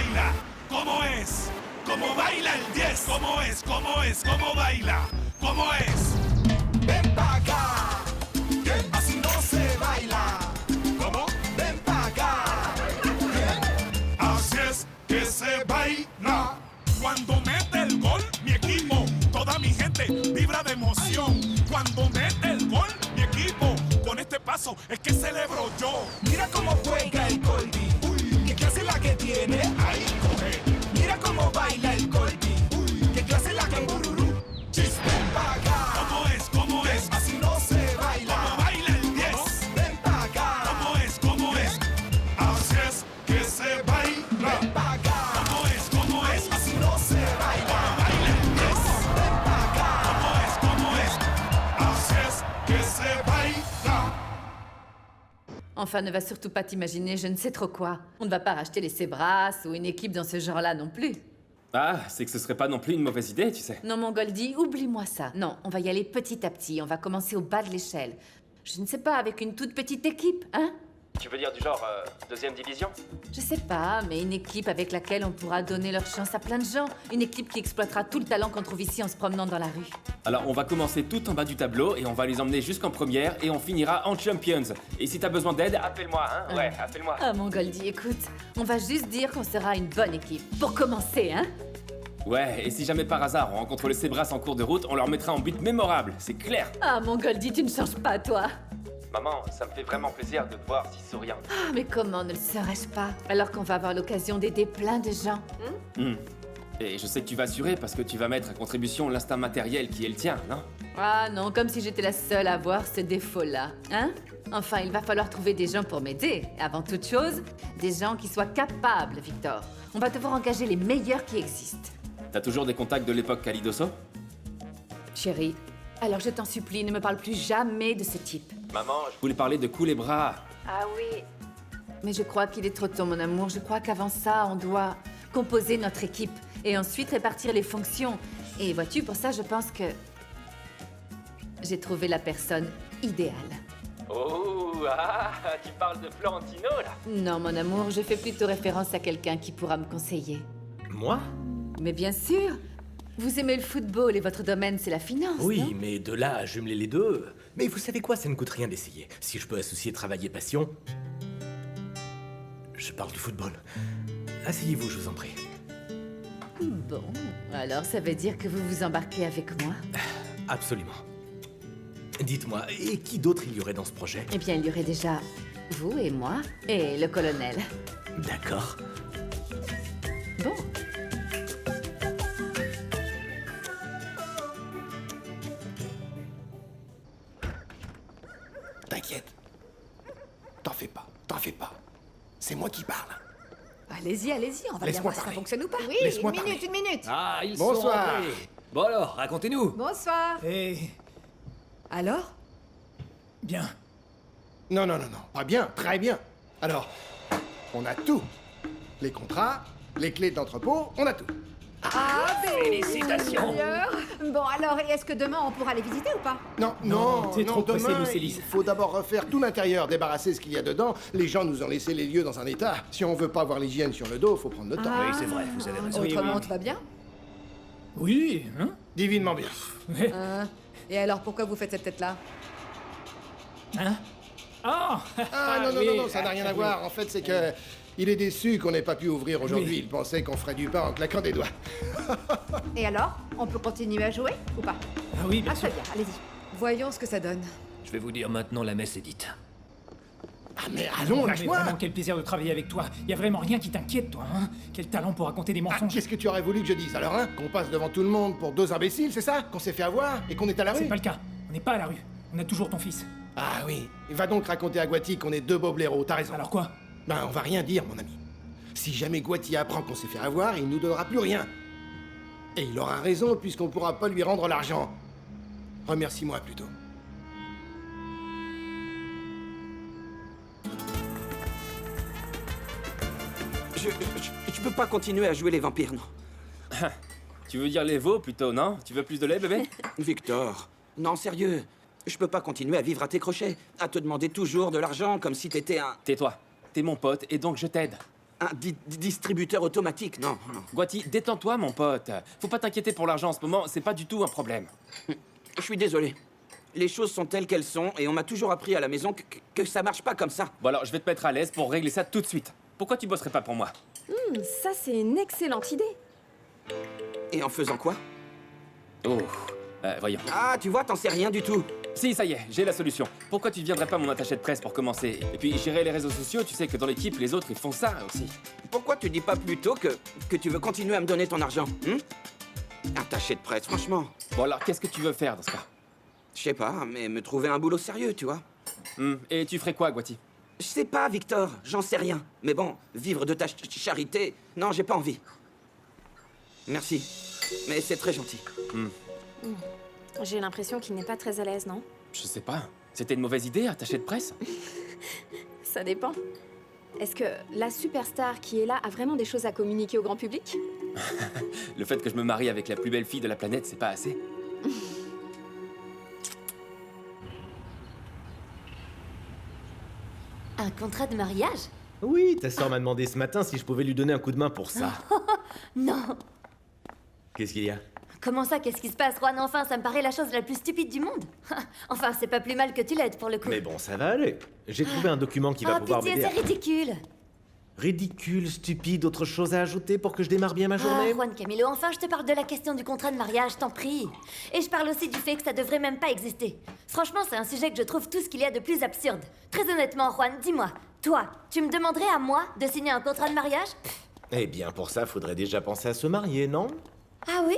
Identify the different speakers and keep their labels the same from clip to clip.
Speaker 1: baila? ¿Cómo es? ¿Cómo baila el 10? ¿Cómo es? ¿Cómo es? ¿Cómo baila? ¿Cómo es?
Speaker 2: Ven pa' acá, que así no se baila.
Speaker 1: ¿Cómo?
Speaker 2: Ven pa' acá.
Speaker 1: Así es que se baila. Cuando mete el gol, mi equipo, toda mi gente vibra de emoción. Cuando mete el gol, mi equipo, con este paso es que celebro yo.
Speaker 2: Mira cómo juega el Colby. Qué clase la que tiene.
Speaker 1: Ahí coge.
Speaker 2: Mira cómo baila el Colby. Qué clase la que bururú.
Speaker 1: Chis.
Speaker 2: Ven pa' acá.
Speaker 1: ¿Cómo es? ¿Cómo es?
Speaker 2: Así no se baila.
Speaker 1: ¿Cómo baila el 10?
Speaker 2: Ven pa' acá.
Speaker 1: ¿Cómo es? ¿Cómo es? Así es que se baila.
Speaker 2: Ven pa' acá.
Speaker 1: ¿Cómo es? ¿Cómo es?
Speaker 2: Así no se baila.
Speaker 1: ¿Cómo baila el 10?
Speaker 2: Ven pa' acá.
Speaker 1: ¿Cómo es? ¿Cómo es? Así es que se baila.
Speaker 3: Enfin, ne va surtout pas t'imaginer je ne sais trop quoi. On ne va pas racheter les Sebras ou une équipe dans ce genre-là non plus.
Speaker 4: Ah, c'est que ce serait pas non plus une mauvaise idée, tu sais.
Speaker 3: Non, mon Goldie, oublie-moi ça. Non, on va y aller petit à petit. On va commencer au bas de l'échelle. Je ne sais pas, avec une toute petite équipe, hein?
Speaker 4: Tu veux dire du genre deuxième division?
Speaker 3: Je sais pas, mais une équipe avec laquelle on pourra donner leur chance à plein de gens. Une équipe qui exploitera tout le talent qu'on trouve ici en se promenant dans la rue.
Speaker 4: Alors on va commencer tout en bas du tableau et on va les emmener jusqu'en première et on finira en Champions. Et si t'as besoin d'aide, appelle-moi, hein? Ouais, appelle-moi.
Speaker 3: Ah, mon Goldie, écoute, on va juste dire qu'on sera une bonne équipe. Pour commencer, hein?
Speaker 4: Ouais, et si jamais par hasard on rencontre les Sebras en cours de route, on leur mettra un but mémorable, c'est clair.
Speaker 3: Ah, mon Goldie, tu ne changes pas, toi.
Speaker 4: Maman, ça me fait vraiment plaisir de te voir si souriant.
Speaker 3: Ah, mais comment ne le serais-je pas? Alors qu'on va avoir l'occasion d'aider plein de gens.
Speaker 4: Et je sais que tu vas assurer parce que tu vas mettre à contribution l'instinct matériel qui est le tien, non?
Speaker 3: Ah non, comme si j'étais la seule à avoir ce défaut-là, hein? Enfin, il va falloir trouver des gens pour m'aider. Avant toute chose, des gens qui soient capables, Victor. On va devoir engager les meilleurs qui existent.
Speaker 4: T'as toujours des contacts de l'époque Calidoso?
Speaker 3: Chérie, alors je t'en supplie, ne me parle plus jamais de ce type.
Speaker 4: Maman, je voulais parler de Culebra.
Speaker 3: Ah oui. Mais je crois qu'il est trop tôt, mon amour. Je crois qu'avant ça, on doit composer notre équipe et ensuite répartir les fonctions. Et vois-tu, pour ça, je pense que j'ai trouvé la personne idéale.
Speaker 4: Oh, ah, tu parles de Florentino, là?
Speaker 3: Non, mon amour, je fais plutôt référence à quelqu'un qui pourra me conseiller.
Speaker 5: Moi?
Speaker 3: Mais bien sûr. Vous aimez le football et votre domaine, c'est la finance,
Speaker 5: Oui,
Speaker 3: non?
Speaker 5: mais de là à jumeler les deux... Mais vous savez quoi, ça ne coûte rien d'essayer. Si je peux associer travail et passion... Je parle du football. Asseyez-vous, je vous en prie.
Speaker 3: Bon, alors ça veut dire que vous vous embarquez avec moi?
Speaker 5: Absolument. Dites-moi, et qui d'autre il y aurait dans ce projet?
Speaker 3: Eh bien, il y aurait déjà vous et moi, et le colonel.
Speaker 5: D'accord.
Speaker 3: Bon.
Speaker 2: T'inquiète. T'en fais pas. C'est moi qui parle.
Speaker 6: Allez-y, allez-y, on va bien
Speaker 2: Laisse-moi
Speaker 6: voir si ça
Speaker 2: parler.
Speaker 6: fonctionne ou pas.
Speaker 7: Oui,
Speaker 2: Laisse-moi
Speaker 7: une minute,
Speaker 2: parler.
Speaker 7: une minute.
Speaker 8: Ah, ils
Speaker 2: Bonsoir.
Speaker 8: sont rentrés. Bon alors, racontez-nous.
Speaker 6: Bonsoir. Alors?
Speaker 9: Bien.
Speaker 2: Non, pas bien, très bien. Alors, on a tout. Les contrats, les clés de l'entrepôt, on a tout.
Speaker 8: Félicitations.
Speaker 7: Bon, alors, et est-ce que demain on pourra les visiter ou pas?
Speaker 2: Non,
Speaker 9: t'es trop pressé,
Speaker 2: demain,
Speaker 9: Lucélis.
Speaker 2: il faut d'abord refaire tout l'intérieur, débarrasser ce qu'il y a dedans. Les gens nous ont laissé les lieux dans un état. Si on veut pas avoir l'hygiène sur le dos, faut prendre le temps.
Speaker 8: Oui, c'est vrai, vous avez raison.
Speaker 6: Autrement, tout va bien?
Speaker 9: Oui, hein?
Speaker 2: Divinement bien.
Speaker 6: Et alors, pourquoi vous faites cette tête-là?
Speaker 9: Hein? Ah!
Speaker 2: Ah non,
Speaker 9: oui,
Speaker 2: ça n'a rien à voir. En fait, c'est que... Il est déçu qu'on n'ait pas pu ouvrir aujourd'hui.
Speaker 9: Oui.
Speaker 2: Il pensait qu'on ferait du pain en claquant des doigts.
Speaker 7: Et alors? On peut continuer à jouer ou pas?
Speaker 9: Ah oui, bien
Speaker 7: Ah,
Speaker 9: sûr.
Speaker 7: très bien, allez-y.
Speaker 6: Voyons ce que ça donne.
Speaker 8: Je vais vous dire maintenant, la messe est dite.
Speaker 2: Ah mais allons,
Speaker 9: Mais
Speaker 2: lâche-moi.
Speaker 9: vraiment, quel plaisir de travailler avec toi. Y a vraiment rien qui t'inquiète, toi, hein? Quel talent pour raconter des
Speaker 2: Ah,
Speaker 9: mensonges.
Speaker 2: qu'est-ce que tu aurais voulu que je dise alors, hein? Qu'on passe devant tout le monde pour deux imbéciles, c'est ça? Qu'on s'est fait avoir et qu'on est à la rue?
Speaker 9: C'est pas le cas. On n'est pas à la rue. On a toujours ton fils.
Speaker 2: Ah oui. Va donc raconter à Guati qu'on est deux beaux blaireaux, t'as raison.
Speaker 9: Alors quoi?
Speaker 2: Ben, on va rien dire, mon ami. Si jamais Guati apprend qu'on s'est fait avoir, il nous donnera plus rien. Et il aura raison, puisqu'on pourra pas lui rendre l'argent. Remercie-moi plutôt.
Speaker 10: Je peux pas continuer à jouer les vampires, non.
Speaker 4: Tu veux dire les veaux plutôt, non? Tu veux plus de lait, bébé?
Speaker 10: Victor, non, sérieux. Je peux pas continuer à vivre à tes crochets, à te demander toujours de l'argent comme si t'étais un...
Speaker 4: Tais-toi. T'es mon pote et donc je t'aide.
Speaker 10: un distributeur automatique, non, non.
Speaker 4: Guati, détends-toi, mon pote. Faut pas t'inquiéter pour l'argent en ce moment, c'est pas du tout un problème.
Speaker 10: Je suis désolé. Les choses sont telles qu'elles sont, et on m'a toujours appris à la maison que ça marche pas comme ça.
Speaker 4: Bon alors, je vais te mettre à l'aise pour régler ça tout de suite. Pourquoi tu bosserais pas pour moi?
Speaker 11: Ça, c'est une excellente idée.
Speaker 10: Et en faisant quoi?
Speaker 4: Oh, voyons.
Speaker 10: Ah, tu vois, t'en sais rien du tout.
Speaker 4: Si, ça y est, j'ai la solution. Pourquoi tu deviendrais pas mon attaché de presse pour commencer? Et puis, gérer les réseaux sociaux, tu sais que dans l'équipe, les autres, ils font ça aussi.
Speaker 10: Pourquoi tu dis pas plutôt que tu veux continuer à me donner ton argent, Attaché de presse, franchement.
Speaker 4: Bon alors, qu'est-ce que tu veux faire dans ce cas?
Speaker 10: Je sais pas, mais me trouver un boulot sérieux, tu vois.
Speaker 4: Et tu ferais quoi, Guati?
Speaker 10: Je sais pas, Victor, j'en sais rien. Mais bon, vivre de ta charité, non, j'ai pas envie. Merci, mais c'est très gentil.
Speaker 11: J'ai l'impression qu'il n'est pas très à l'aise, non?
Speaker 4: Je sais pas. C'était une mauvaise idée, attaché de presse?
Speaker 11: Ça dépend. Est-ce que la superstar qui est là a vraiment des choses à communiquer au grand public?
Speaker 4: Le fait que je me marie avec la plus belle fille de la planète, c'est pas assez?
Speaker 12: Un contrat de mariage?
Speaker 5: Oui, ta sœur m'a demandé ce matin si je pouvais lui donner un coup de main pour ça.
Speaker 12: Non.
Speaker 5: Qu'est-ce qu'il y a?
Speaker 12: Comment ça, qu'est-ce qui se passe, Juan? Enfin, ça me paraît la chose la plus stupide du monde. Enfin, c'est pas plus mal que tu l'aides, pour le coup.
Speaker 5: Mais bon, ça va aller. J'ai trouvé un document qui va
Speaker 12: Oh,
Speaker 5: pouvoir
Speaker 12: pitié,
Speaker 5: m'aider.
Speaker 12: c'est ridicule.
Speaker 5: Ridicule, stupide, autre chose à ajouter pour que je démarre bien ma journée?
Speaker 12: Juan Camilo, enfin, je te parle de la question du contrat de mariage, t'en prie. Et je parle aussi du fait que ça devrait même pas exister. Franchement, c'est un sujet que je trouve tout ce qu'il y a de plus absurde. Très honnêtement, Juan, dis-moi, toi, tu me demanderais à moi de signer un contrat de mariage?
Speaker 5: Eh bien, pour ça, faudrait déjà penser à se marier, non?
Speaker 12: Ah oui?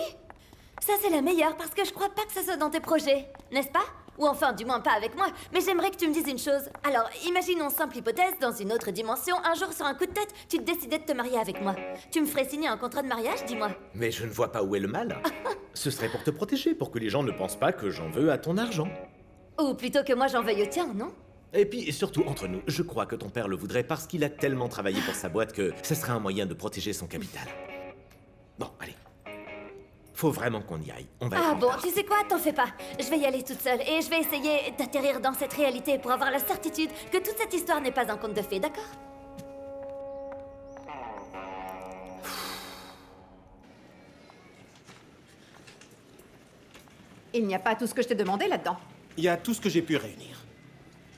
Speaker 12: Ça, c'est la meilleure, parce que je crois pas que ça soit dans tes projets, n'est-ce pas? Ou enfin, du moins pas avec moi, mais j'aimerais que tu me dises une chose. Alors, imaginons simple hypothèse, dans une autre dimension, un jour sur un coup de tête, tu te décidais de te marier avec moi. Tu me ferais signer un contrat de mariage, dis-moi?
Speaker 5: Mais je ne vois pas où est le mal. Ce serait pour te protéger, pour que les gens ne pensent pas que j'en veux à ton argent.
Speaker 12: Ou plutôt que moi j'en veuille au tien, non?
Speaker 5: Et puis, surtout, entre nous, je crois que ton père le voudrait parce qu'il a tellement travaillé pour sa boîte que ce serait un moyen de protéger son capital. Bon, allez. Faut vraiment qu'on y aille. On va
Speaker 12: Ah
Speaker 5: être
Speaker 12: bon,
Speaker 5: tard.
Speaker 12: tu sais quoi? T'en fais pas. Je vais y aller toute seule et je vais essayer d'atterrir dans cette réalité pour avoir la certitude que toute cette histoire n'est pas un conte de fées, d'accord?
Speaker 7: Il n'y a pas tout ce que je t'ai demandé là-dedans.
Speaker 13: Il y a tout ce que j'ai pu réunir.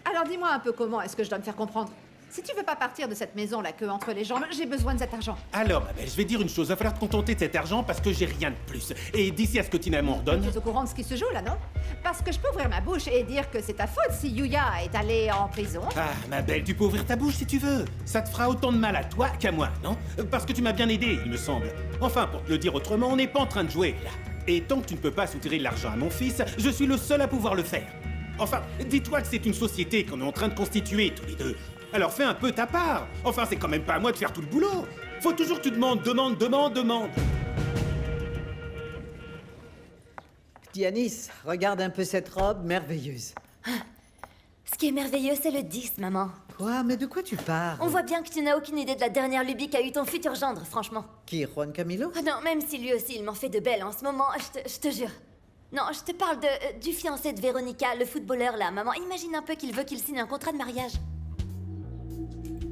Speaker 7: Alors dis-moi un peu comment est-ce que je dois me faire comprendre. Si tu veux pas partir de cette maison la queue entre les jambes, j'ai besoin de cet argent.
Speaker 13: Alors, ma belle, je vais dire une chose. Il va falloir te contenter de cet argent parce que j'ai rien de plus. Et d'ici à ce que Tina m'ordonne...
Speaker 7: Tu es au courant de ce qui se joue là, non? Parce que je peux ouvrir ma bouche et dire que c'est ta faute si Yuya est allée en prison.
Speaker 13: Ah, ma belle, tu peux ouvrir ta bouche si tu veux. Ça te fera autant de mal à toi qu'à moi, non? Parce que tu m'as bien aidé, il me semble. Enfin, pour te le dire autrement, on n'est pas en train de jouer, là. Et tant que tu ne peux pas soutirer de l'argent à mon fils, je suis le seul à pouvoir le faire. Enfin, dis-toi que c'est une société qu'on est en train de constituer, tous les deux. Alors fais un peu ta part. Enfin, c'est quand même pas à moi de faire tout le boulot. Faut toujours que tu demande.
Speaker 14: Dianis, regarde un peu cette robe merveilleuse.
Speaker 12: Ce qui est merveilleux, c'est le 10, maman.
Speaker 14: Quoi? Mais de quoi tu parles?
Speaker 12: On voit bien que tu n'as aucune idée de la dernière lubie qu'a eu ton futur gendre, franchement.
Speaker 14: Qui, Juan Camilo?
Speaker 12: Ah non, même si lui aussi, il m'en fait de belles en ce moment, je te jure. Non, je te parle du fiancé de Véronica, le footballeur là, maman. Imagine un peu qu'il veut qu'il signe un contrat de mariage.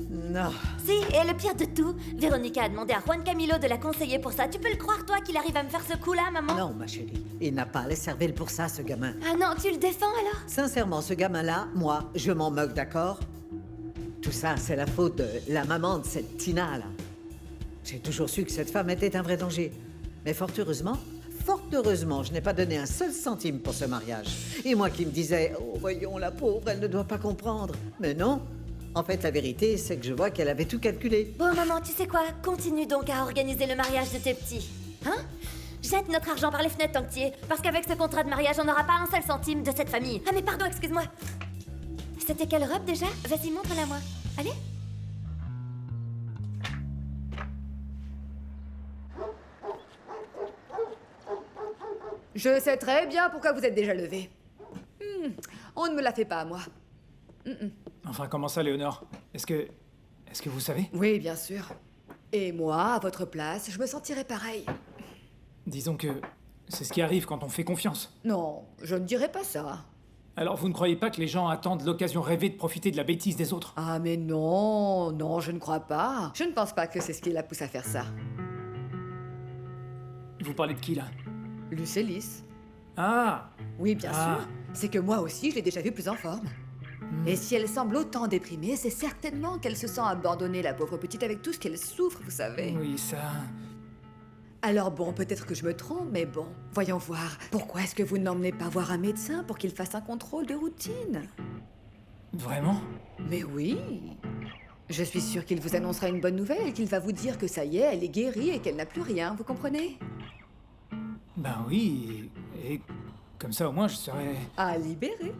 Speaker 14: Non.
Speaker 12: Si, et le pire de tout, Véronica a demandé à Juan Camilo de la conseiller pour ça. Tu peux le croire, toi, qu'il arrive à me faire ce coup-là, maman?
Speaker 14: Non, ma chérie. Il n'a pas les cervelles pour ça, ce gamin.
Speaker 12: Ah non, tu le défends alors?
Speaker 14: Sincèrement, ce gamin-là, moi, je m'en moque, d'accord? Tout ça, c'est la faute de la maman de cette Tina, là. J'ai toujours su que cette femme était un vrai danger. Mais fort heureusement, je n'ai pas donné un seul centime pour ce mariage. Et moi qui me disais, oh, voyons, la pauvre, elle ne doit pas comprendre. Mais non. En fait, la vérité, c'est que je vois qu'elle avait tout calculé.
Speaker 12: Bon, maman, tu sais quoi? Continue donc à organiser le mariage de tes petits. Hein? Jette notre argent par les fenêtres tant que t'y es, parce qu'avec ce contrat de mariage, on n'aura pas un seul centime de cette famille. Ah mais pardon, excuse-moi. C'était quelle robe déjà? Vas-y, montre-la moi. Allez.
Speaker 6: Je sais très bien pourquoi vous êtes déjà levé. On ne me la fait pas, moi.
Speaker 9: Enfin, comment ça, Léonore? Est-ce que vous savez?
Speaker 6: Oui, bien sûr. Et moi, à votre place, je me sentirais pareil.
Speaker 9: Disons que c'est ce qui arrive quand on fait confiance.
Speaker 6: Non, je ne dirais pas ça.
Speaker 9: Alors vous ne croyez pas que les gens attendent l'occasion rêvée de profiter de la bêtise des autres?
Speaker 6: Ah mais non, non, je ne crois pas. Je ne pense pas que c'est ce qui la pousse à faire ça.
Speaker 9: Vous parlez de qui, là?
Speaker 6: Lucélis.
Speaker 9: Ah!
Speaker 6: Oui, bien
Speaker 9: Ah.
Speaker 6: sûr. C'est que moi aussi, je l'ai déjà vue plus en forme. Et si elle semble autant déprimée, c'est certainement qu'elle se sent abandonnée, la pauvre petite, avec tout ce qu'elle souffre, vous savez.
Speaker 9: Oui, ça...
Speaker 6: Alors bon, peut-être que je me trompe, mais bon, voyons voir. Pourquoi est-ce que vous n'emmenez pas voir un médecin pour qu'il fasse un contrôle de routine?
Speaker 9: Vraiment?
Speaker 6: Mais oui. Je suis sûre qu'il vous annoncera une bonne nouvelle et qu'il va vous dire que ça y est, elle est guérie et qu'elle n'a plus rien, vous comprenez?
Speaker 9: Ben oui, et comme ça au moins je serais...
Speaker 6: Ah, libérée.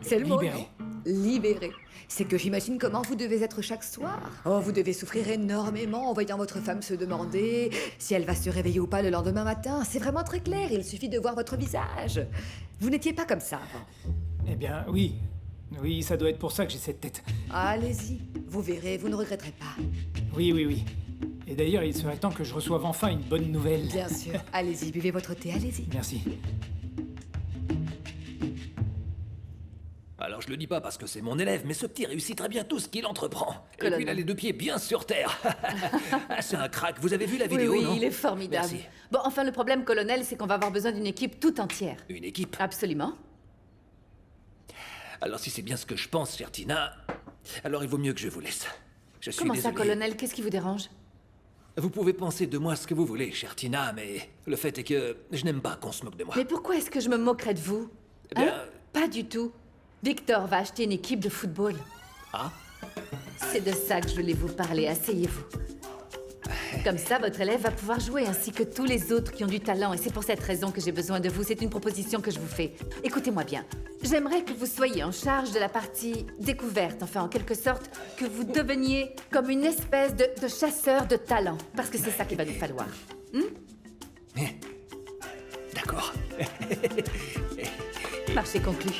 Speaker 6: C'est le mot,
Speaker 9: Libérée.
Speaker 6: non? Libérée. C'est que j'imagine comment vous devez être chaque soir. Oh, vous devez souffrir énormément en voyant votre femme se demander si elle va se réveiller ou pas le lendemain matin. C'est vraiment très clair, il suffit de voir votre visage. Vous n'étiez pas comme ça avant.
Speaker 9: Eh bien, oui. Oui, ça doit être pour ça que j'ai cette tête.
Speaker 6: Allez-y, vous verrez, vous ne regretterez pas.
Speaker 9: Oui, oui, oui. Et d'ailleurs, il serait temps que je reçoive enfin une bonne nouvelle.
Speaker 6: Bien sûr. Allez-y, buvez votre thé, allez-y.
Speaker 9: Merci.
Speaker 8: Alors je le dis pas parce que c'est mon élève, mais ce petit réussit très bien tout ce qu'il entreprend. Et
Speaker 3: Colonel.
Speaker 8: puis il a les deux pieds bien sur terre. Ah, c'est un crack, vous avez vu la
Speaker 3: Oui,
Speaker 8: vidéo,
Speaker 3: oui,
Speaker 8: non?
Speaker 3: il est formidable.
Speaker 8: Merci.
Speaker 3: Bon, enfin, le problème, colonel, c'est qu'on va avoir besoin d'une équipe tout entière.
Speaker 8: Une équipe?
Speaker 3: Absolument.
Speaker 8: Alors si c'est bien ce que je pense, chère Tina, alors il vaut mieux que je vous laisse. Je suis
Speaker 3: Comment ça,
Speaker 8: désolé.
Speaker 3: colonel? Qu'est-ce qui vous dérange?
Speaker 8: Vous pouvez penser de moi ce que vous voulez, chère Tina, mais le fait est que je n'aime pas qu'on se moque de moi.
Speaker 3: Mais pourquoi est-ce que je me moquerais de vous?
Speaker 8: Eh bien-
Speaker 3: Pas du tout. Victor va acheter une équipe de football.
Speaker 8: Ah?
Speaker 3: C'est de ça que je voulais vous parler. Asseyez-vous. Comme ça, votre élève va pouvoir jouer, ainsi que tous les autres qui ont du talent. Et c'est pour cette raison que j'ai besoin de vous. C'est une proposition que je vous fais. Écoutez-moi bien. J'aimerais que vous soyez en charge de la partie découverte. Enfin, en quelque sorte, que vous deveniez comme une espèce de chasseur de talent. Parce que c'est ça qu'il va nous falloir.
Speaker 8: D'accord.
Speaker 3: Marché conclu.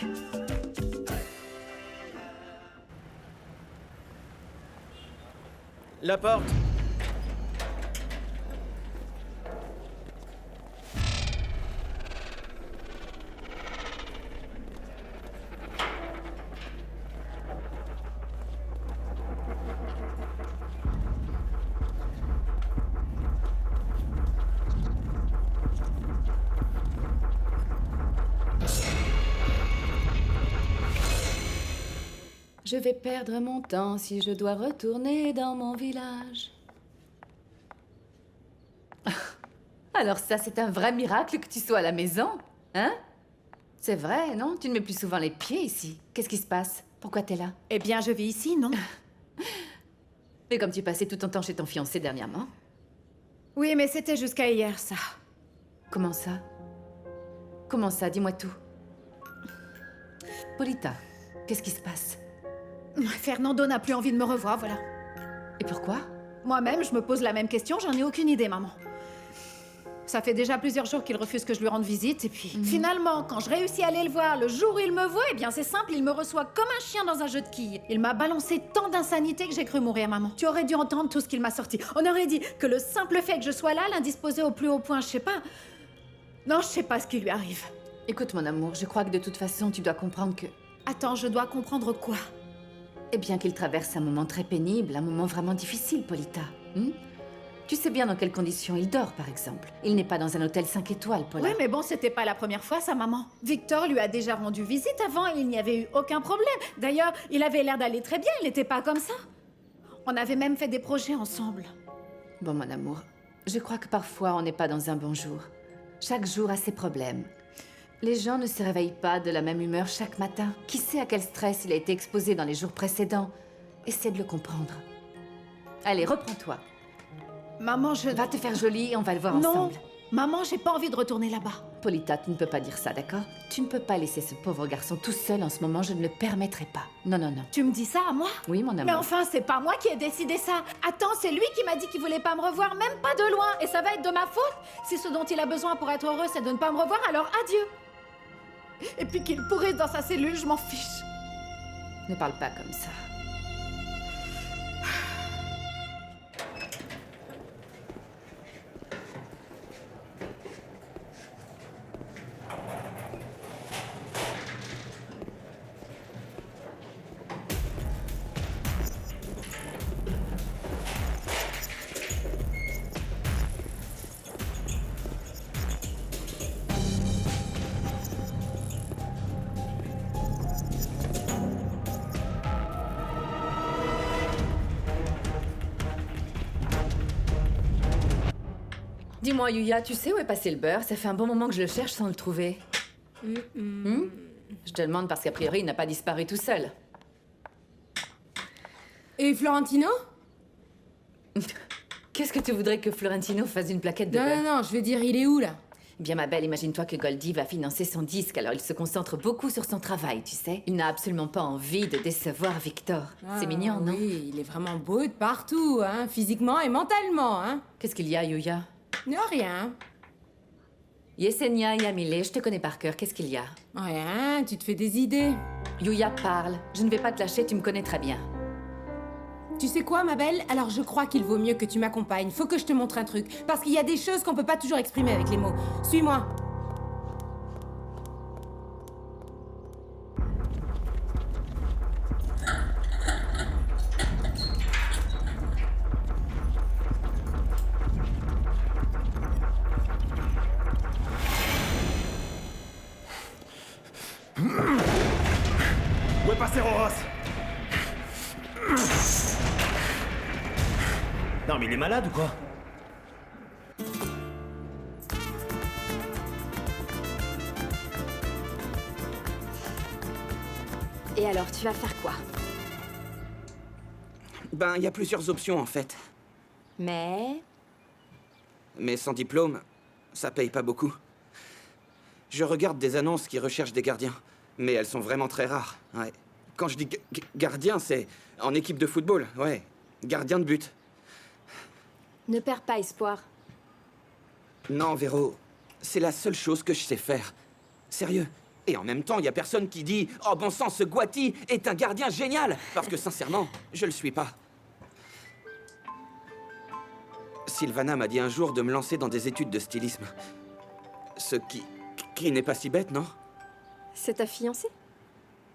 Speaker 5: La porte.
Speaker 3: Je vais perdre mon temps si je dois retourner dans mon village. Alors ça, c'est un vrai miracle que tu sois à la maison, hein? C'est vrai, non? Tu ne mets plus souvent les pieds ici. Qu'est-ce qui se passe? Pourquoi t'es là?
Speaker 7: Eh bien, je vis ici, non?
Speaker 3: Mais comme tu passais tout ton temps chez ton fiancé dernièrement.
Speaker 7: Oui, mais c'était jusqu'à hier, ça.
Speaker 3: Comment ça? Comment ça? Dis-moi tout. Polita, qu'est-ce qui se passe?
Speaker 7: Fernando n'a plus envie de me revoir, voilà.
Speaker 3: Et pourquoi?
Speaker 7: Moi-même, je me pose la même question, j'en ai aucune idée, maman. Ça fait déjà plusieurs jours qu'il refuse que je lui rende visite, et puis... Finalement, quand je réussis à aller le voir le jour où il me voit, eh bien c'est simple, il me reçoit comme un chien dans un jeu de quilles. Il m'a balancé tant d'insanité que j'ai cru mourir, maman. Tu aurais dû entendre tout ce qu'il m'a sorti. On aurait dit que le simple fait que je sois là l'indisposait au plus haut point, je sais pas... Non, je sais pas ce qui lui arrive.
Speaker 3: Écoute, mon amour, je crois que de toute façon, tu dois comprendre que...
Speaker 7: Attends, je dois comprendre quoi?
Speaker 3: Eh bien qu'il traverse un moment très pénible, un moment vraiment difficile, Polita. Tu sais bien dans quelles conditions il dort, par exemple. Il n'est pas dans un hôtel 5 étoiles, Paula.
Speaker 7: Oui, mais bon, c'était pas la première fois, sa maman. Victor lui a déjà rendu visite avant et il n'y avait eu aucun problème. D'ailleurs, il avait l'air d'aller très bien, il n'était pas comme ça. On avait même fait des projets ensemble.
Speaker 3: Bon, mon amour, je crois que parfois on n'est pas dans un bon jour. Chaque jour a ses problèmes. Les gens ne se réveillent pas de la même humeur chaque matin. Qui sait à quel stress il a été exposé dans les jours précédents? Essaie de le comprendre. Allez, reprends-toi.
Speaker 7: Maman, je...
Speaker 3: Va te faire jolie et on va le voir
Speaker 7: Non,
Speaker 3: ensemble.
Speaker 7: maman, j'ai pas envie de retourner là-bas.
Speaker 3: Polita, tu ne peux pas dire ça, d'accord? Tu ne peux pas laisser ce pauvre garçon tout seul en ce moment, je ne le permettrai pas. Non, non, non.
Speaker 7: Tu me dis ça à moi?
Speaker 3: Oui, mon amour.
Speaker 7: Mais enfin, c'est pas moi qui ai décidé ça. Attends, c'est lui qui m'a dit qu'il voulait pas me revoir, même pas de loin. Et ça va être de ma faute. Si ce dont il a besoin pour être heureux, c'est de ne pas me revoir, alors adieu. Et puis qu'il pourrisse dans sa cellule, je m'en fiche.
Speaker 3: Ne parle pas comme ça. Dis-moi, Yuya, tu sais où est passé le beurre? Ça fait un bon moment que je le cherche sans le trouver. Hmm? Je te demande parce qu'a priori, il n'a pas disparu tout seul.
Speaker 15: Et Florentino?
Speaker 3: Qu'est-ce que tu voudrais que Florentino fasse d'une plaquette de beurre?
Speaker 15: Non, je veux dire, il est où, là?
Speaker 3: Eh bien, ma belle, imagine-toi que Goldie va financer son disque, alors il se concentre beaucoup sur son travail, tu sais. Il n'a absolument pas envie de décevoir Victor. C'est mignon, non?
Speaker 15: Oui, il est vraiment beau de partout, hein, physiquement et mentalement, hein.
Speaker 3: Qu'est-ce qu'il y a, Yuya?
Speaker 15: Non, rien.
Speaker 3: Yesenia Yamile, je te connais par cœur, qu'est-ce qu'il y a?
Speaker 15: Rien, tu te fais des idées.
Speaker 3: Yuya, parle. Je ne vais pas te lâcher, tu me connais très bien.
Speaker 15: Tu sais quoi, ma belle? Alors je crois qu'il vaut mieux que tu m'accompagnes. Faut que je te montre un truc. Parce qu'il y a des choses qu'on peut pas toujours exprimer avec les mots. Suis-moi.
Speaker 13: Où est passé Roros? Non mais il est malade ou quoi?
Speaker 11: Et alors, tu vas faire quoi?
Speaker 10: Ben, il y a plusieurs options en fait.
Speaker 11: Mais...
Speaker 10: Mais sans diplôme, ça paye pas beaucoup. Je regarde des annonces qui recherchent des gardiens, mais elles sont vraiment très rares, ouais. Quand je dis gardien, c'est en équipe de football, ouais. Gardien de but.
Speaker 11: Ne perds pas espoir.
Speaker 10: Non, Véro, c'est la seule chose que je sais faire. Sérieux. Et en même temps, il y a personne qui dit « Oh bon sang, ce Guati est un gardien génial !» Parce que sincèrement, je le suis pas. Sylvana m'a dit un jour de me lancer dans des études de stylisme. Ce qui n'est pas si bête, non?
Speaker 11: C'est ta fiancée?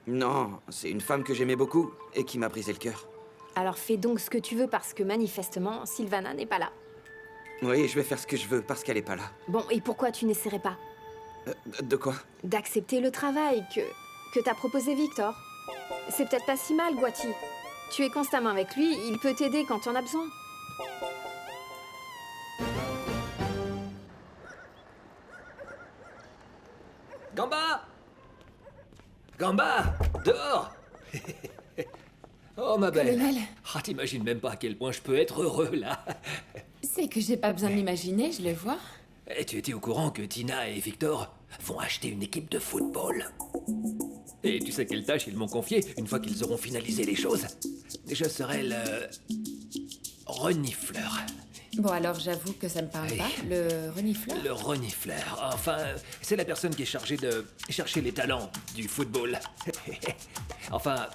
Speaker 10: Non, c'est une femme que j'aimais beaucoup et qui m'a brisé le cœur.
Speaker 11: Alors fais donc ce que tu veux parce que manifestement, Sylvana n'est pas là.
Speaker 10: Oui, je vais faire ce que je veux parce qu'elle est pas là.
Speaker 11: Bon, et pourquoi tu n'essaierais pas
Speaker 10: De quoi?
Speaker 11: d'accepter le travail que t'a proposé Victor? C'est peut-être pas si mal, Guati. Tu es constamment avec lui, il peut t'aider quand on a besoin.
Speaker 8: Gamba! Gamba! Dehors! Oh, ma belle.
Speaker 15: Colonel.
Speaker 8: Ah, t'imagines même pas à quel point je peux être heureux, là.
Speaker 15: C'est que j'ai pas besoin de m'imaginer, je le vois.
Speaker 8: Et tu étais au courant que Tina et Victor vont acheter une équipe de football? Et tu sais quelle tâche ils m'ont confiée une fois qu'ils auront finalisé les choses? Je serai le... renifleur.
Speaker 15: Bon, alors j'avoue que ça me parle pas. Le renifleur?
Speaker 8: Le renifleur. Enfin, c'est la personne qui est chargée de chercher les talents du football. Enfin,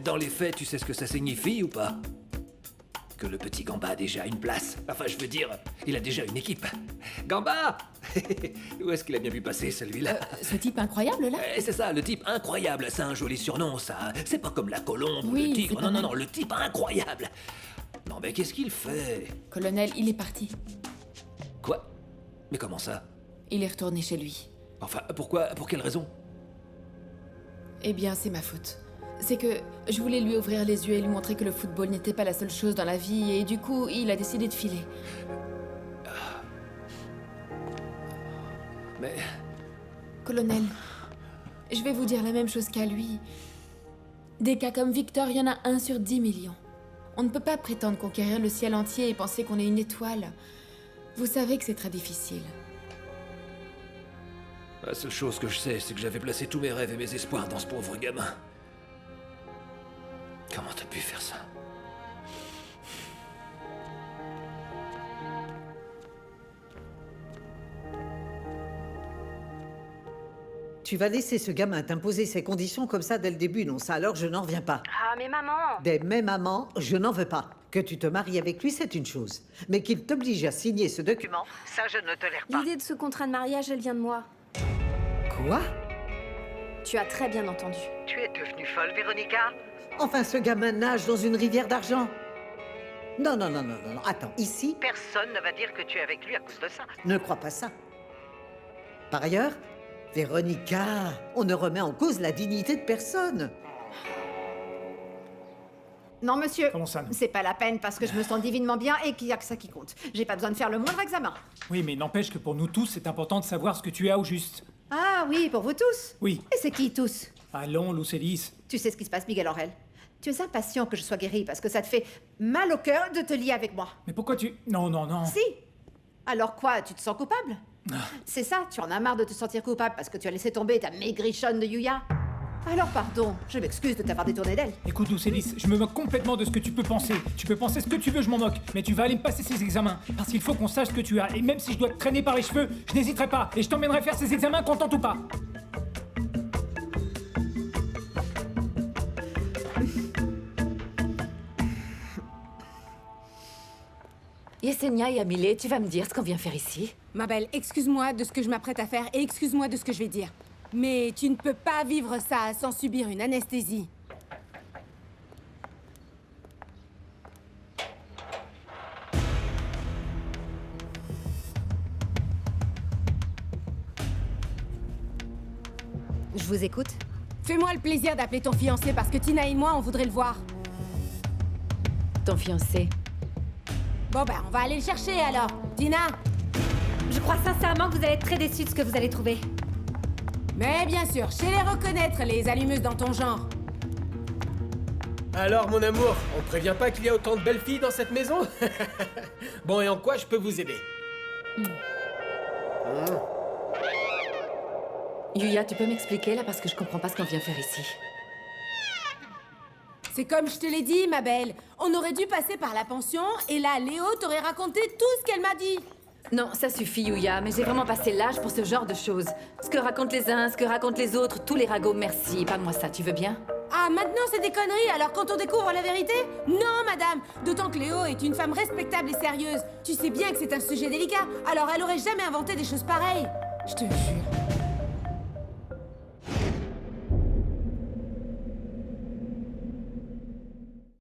Speaker 8: dans les faits, tu sais ce que ça signifie ou pas? Que le petit Gamba a déjà une place. Enfin, je veux dire, il a déjà une équipe. Gamba! Où est-ce qu'il a bien pu passer, celui-là?
Speaker 15: Ce type incroyable, là?
Speaker 8: C'est ça, le type incroyable. C'est un joli surnom, ça. C'est pas comme la colombe ou
Speaker 15: Oui,
Speaker 8: le tigre.
Speaker 15: c'est pas
Speaker 8: Non,
Speaker 15: mal.
Speaker 8: le type incroyable. Non, mais qu'est-ce qu'il fait?
Speaker 15: Colonel, il est parti.
Speaker 8: Quoi? Mais comment ça?
Speaker 15: Il est retourné chez lui.
Speaker 8: Enfin, pourquoi? Pour quelle raison?
Speaker 15: Eh bien, c'est ma faute. C'est que je voulais lui ouvrir les yeux et lui montrer que le football n'était pas la seule chose dans la vie, et du coup, il a décidé de filer.
Speaker 8: Mais...
Speaker 15: Colonel, je vais vous dire la même chose qu'à lui. Des cas comme Victor, il y en a 1 sur 10 millions. On ne peut pas prétendre conquérir le ciel entier et penser qu'on est une étoile. Vous savez que c'est très difficile.
Speaker 8: La seule chose que je sais, c'est que j'avais placé tous mes rêves et mes espoirs dans ce pauvre gamin. Comment t'as pu faire ça?
Speaker 14: Tu vas laisser ce gamin t'imposer ses conditions comme ça dès le début, non? Ça alors, je n'en reviens pas.
Speaker 11: Ah, mais maman!
Speaker 14: Mais maman, je n'en veux pas. Que tu te maries avec lui, c'est une chose. Mais qu'il t'oblige à signer ce document, ça je ne tolère pas.
Speaker 11: L'idée de ce contrat de mariage, elle vient de moi.
Speaker 14: Quoi?
Speaker 11: Tu as très bien entendu.
Speaker 14: Tu es devenue folle, Véronica? Enfin, ce gamin nage dans une rivière d'argent. Non, attends. Ici, personne ne va dire que tu es avec lui à cause de ça. Ne crois pas ça. Par ailleurs, Véronica, on ne remet en cause la dignité de personne.
Speaker 7: Non, monsieur.
Speaker 9: Comment ça, non?
Speaker 7: C'est pas la peine parce que je me sens divinement bien et qu'il y a que ça qui compte. J'ai pas besoin de faire le moindre examen.
Speaker 9: Oui, mais n'empêche que pour nous tous, c'est important de savoir ce que tu as au juste.
Speaker 7: Ah oui, pour vous tous.
Speaker 9: Oui.
Speaker 7: Et c'est qui tous?
Speaker 9: Allons, Lucélis.
Speaker 7: Tu sais ce qui se passe, Miguel Angel. Tu es impatient que je sois guérie parce que ça te fait mal au cœur de te lier avec moi.
Speaker 9: Mais pourquoi tu... Non, non, non.
Speaker 7: Si. Alors quoi, tu te sens coupable? C'est ça, tu en as marre de te sentir coupable parce que tu as laissé tomber ta maigrichonne de Yuya? Alors pardon, je m'excuse de t'avoir détourné d'elle.
Speaker 9: Écoute, Lucélis, je me moque complètement de ce que tu peux penser. Tu peux penser ce que tu veux, je m'en moque. Mais tu vas aller me passer ces examens. Parce qu'il faut qu'on sache ce que tu as. Et même si je dois te traîner par les cheveux, je n'hésiterai pas. Et je t'emmènerai faire ces examens, contente ou pas.
Speaker 3: Yesenia et Amile, tu vas me dire ce qu'on vient faire ici?
Speaker 16: Ma belle, excuse-moi de ce que je m'apprête à faire et excuse-moi de ce que je vais dire. Mais tu ne peux pas vivre ça sans subir une anesthésie.
Speaker 6: Je vous écoute.
Speaker 16: Fais-moi le plaisir d'appeler ton fiancé parce que Tina et moi, on voudrait le voir.
Speaker 3: Ton fiancé?
Speaker 16: Bon ben, on va aller le chercher alors. Tina!
Speaker 12: Je crois sincèrement que vous allez être très déçus de ce que vous allez trouver.
Speaker 16: Mais bien sûr, je sais les reconnaître, les allumeuses dans ton genre.
Speaker 17: Alors, mon amour, on te prévient pas qu'il y a autant de belles filles dans cette maison? Bon, et en quoi je peux vous aider?
Speaker 3: Yuya, tu peux m'expliquer là parce que je comprends pas ce qu'on vient faire ici.
Speaker 16: C'est comme je te l'ai dit, ma belle. On aurait dû passer par la pension et là, Léo t'aurait raconté tout ce qu'elle m'a dit.
Speaker 3: Non, ça suffit, Yuya, mais j'ai vraiment passé l'âge pour ce genre de choses. Ce que racontent les uns, ce que racontent les autres, tous les ragots, merci. Pas moi ça, tu veux bien?
Speaker 16: Ah, maintenant c'est des conneries, alors quand on découvre la vérité? Non, madame! D'autant que Léo est une femme respectable et sérieuse. Tu sais bien que c'est un sujet délicat, alors elle aurait jamais inventé des choses pareilles. Je te jure.